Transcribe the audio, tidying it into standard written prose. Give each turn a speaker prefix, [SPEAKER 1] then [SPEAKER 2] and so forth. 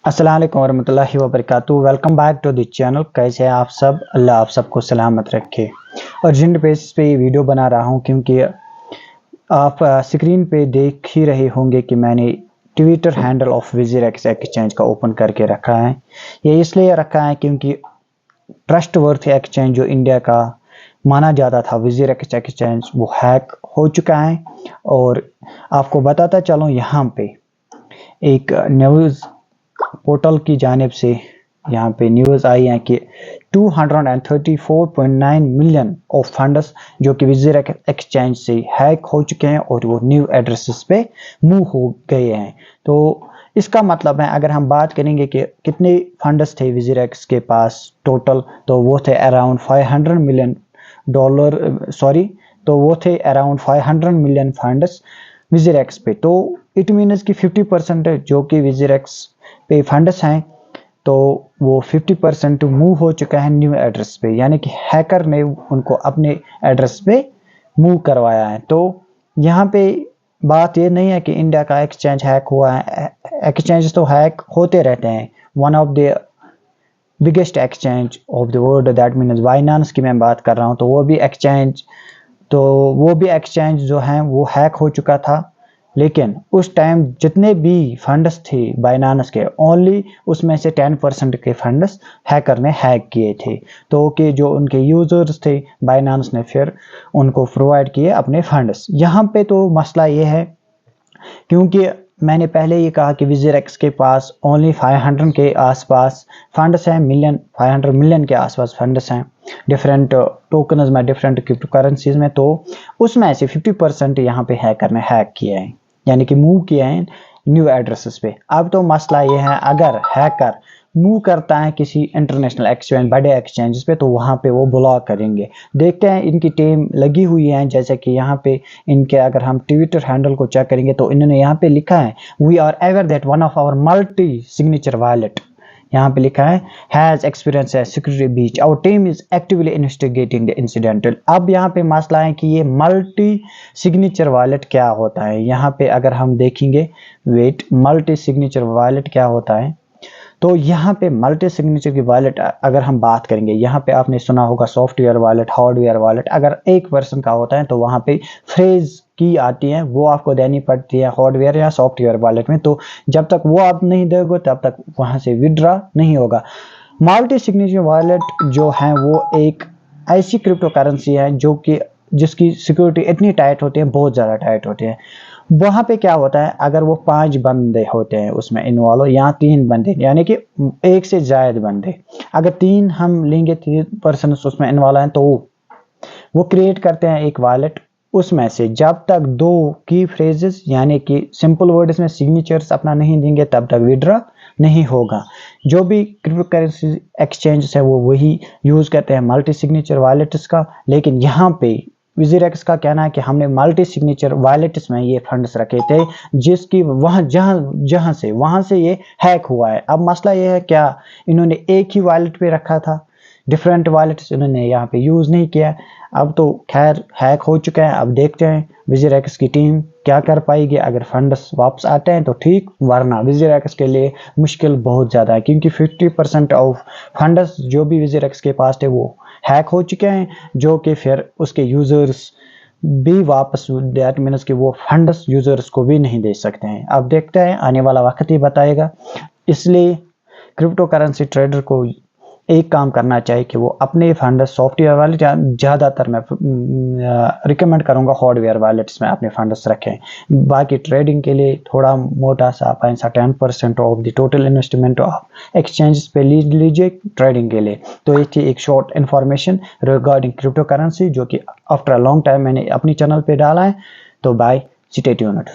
[SPEAKER 1] अस्सलाम वालेकुम वरहमतुल्लाहि वबरकातुहू। Welcome back to the channel. कैसे हैं आप सब? अल्लाह आप सबको सलामत रखे। अर्जेंट बेसिस पे ये वीडियो बना रहा हूँ क्योंकि आप स्क्रीन पे देख ही रहे होंगे कि मैंने ट्विटर हैंडल ऑफ विजिरेक्स एक्सचेंज का ओपन करके रखा है। ये इसलिए रखा है क्योंकि ट्रस्ट वर्थी एक्सचेंज जो इंडिया का माना जाता था विजिरेक्स एक्सचेंज, वो हैक हो चुका है। और आपको बताता चलूँ, यहाँ पे एक न्यूज़ पोर्टल की जानिब से यहाँ पे न्यूज़ आई है कि 234.9 मिलियन ऑफ फंड्स जो कि विजिरेक्स एक्सचेंज से हैक हो चुके हैं और वो न्यू एड्रेसेस पे मूव हो गए हैं। तो इसका मतलब है, अगर हम बात करेंगे कि कितने फंड्स थे विजिरेक्स के पास टोटल, तो वो थे अराउंड $500 मिलियन। तो वो थे अराउंड 500 मिलियन फंड्स विजिरेक्स पे। तो इट मीन्स कि 50% जो कि विजिरेक्स पे फंड्स हैं, तो वो 50% मूव हो चुका है न्यू एड्रेस पे, यानी कि हैकर ने उनको अपने एड्रेस पे मूव करवाया है। तो यहाँ पे बात ये नहीं है कि इंडिया का एक्सचेंज हैक हुआ है। एक्सचेंज तो हैक होते रहते हैं। One of the biggest exchange of the world, that means Binance की मैं बात कर रहा हूँ, तो वो भी एक्सचेंज जो है वो हैक हो चुका था। लेकिन उस टाइम जितने भी फंड्स थे बाइनेंस के, ओनली उसमें से 10% के फंड्स हैकर ने हैक किए थे। तो कि जो उनके यूजर्स थे, बाइनेंस ने फिर उनको प्रोवाइड किए अपने फंड्स। यहाँ पे तो मसला ये है, क्योंकि मैंने पहले ये कहा कि विजिरेक्स के पास ओनली 500 के आसपास फंड्स हैं, 500 मिलियन के आसपास फंड्स हैं डिफरेंट टोकन्स में, डिफरेंट क्रिप्टो करेंसीज में। तो उसमें से 50% यहाँ पे हैकर ने हैक किया है, यानी कि मूव किया है न्यू एड्रेसेस पे। अब तो मसला ये है, अगर हैकर मूव करता है किसी इंटरनेशनल एक्सचेंज, बड़े एक्सचेंजेस पे, तो वहाँ पे वो ब्लॉक करेंगे। देखते हैं, इनकी टीम लगी हुई है। जैसे कि यहाँ पे इनके अगर हम ट्विटर हैंडल को चेक करेंगे तो इन्होंने यहाँ पे लिखा है, we are aware that one of our multi signature wallet, यहाँ पे लिखा है, हैज एक्सपीरियंस है security breach, our team is actively investigating the incident. अब यहाँ पे मसला है कि ये मल्टी सिग्नेचर वॉलेट क्या होता है। यहाँ पे अगर हम देखेंगे, मल्टी सिग्नेचर वॉलेट क्या होता है, तो यहाँ पे मल्टी सिग्नेचर की वॉलेट अगर हम बात करेंगे, यहाँ पे आपने सुना होगा सॉफ्टवेयर वॉलेट, हार्डवेयर वॉलेट। अगर एक वर्जन का होता है तो वहाँ पे फ्रेज की आती है, वो आपको देनी पड़ती है हार्डवेयर या सॉफ्टवेयर वॉलेट में। तो जब तक वो आप नहीं दोगे तब तक वहाँ से विड्रॉ नहीं होगा। मल्टी सिग्नेचर वॉलेट जो है वो एक ऐसी क्रिप्टो करेंसी है जो कि जिसकी सिक्योरिटी इतनी टाइट होती है, बहुत ज़्यादा टाइट होती है। वहाँ पे क्या होता है, अगर वो 5 बंदे होते हैं उसमें इन्वॉल्व, या 3 बंदे, यानी कि एक से ज्यादा बंदे, अगर 3 हम लेंगे, 3 पर्सन उसमें इन्वॉल्व हैं, तो वो क्रिएट करते हैं एक वॉलेट। उसमें से जब तक 2 की फ्रेजेस, यानी कि सिंपल वर्ड इसमें सिग्नेचर्स अपना नहीं देंगे, तब तक विड्रॉ नहीं होगा। जो भी क्रिप्टो करेंसी एक्सचेंज है वो वही यूज करते हैं मल्टी सिग्नेचर वॉलेट्स का। लेकिन यहाँ पे विजिरेक्स का कहना है कि हमने मल्टी सिग्नेचर वॉलेट्स में ये फंड्स रखे थे, जिसकी वहां से ये हैक हुआ है। अब मसला ये है, क्या इन्होंने एक ही वॉलेट पे रखा था, डिफरेंट वॉलेट्स इन्होंने यहाँ पे यूज नहीं किया। अब तो खैर हैक हो चुका है। अब देखते हैं विजिरेक्स की टीम क्या कर पाएगी। अगर फंड्स वापस आते हैं तो ठीक, वरना विजिरेक्स के लिए मुश्किल बहुत ज़्यादा है, क्योंकि 50% ऑफ फंड्स जो भी विजिरेक्स के पास थे वो हैक हो चुके हैं, जो कि फिर उसके यूज़र्स भी वापस, दैट मीन्स कि वो फंड्स यूज़र्स को भी नहीं दे सकते हैं। अब देखते हैं, आने वाला वक्त ही बताएगा। इसलिए क्रिप्टो करेंसी ट्रेडर को एक काम करना चाहिए कि वो अपने फंड सॉफ्टवेयर वाले, ज़्यादातर मैं रिकमेंड करूंगा हार्डवेयर वॉलेट्स में अपने फंड्स रखें। बाकी ट्रेडिंग के लिए थोड़ा मोटा सा पैसा 10% of the total investment of exchange पे लीजिए ट्रेडिंग के लिए। तो ये थी एक short information regarding crypto currency, जो कि आफ्टर अ लॉन्ग टाइम मैंने अपनी चैनल पे डाला है। तो बाय, स्टे ट्यून्ड।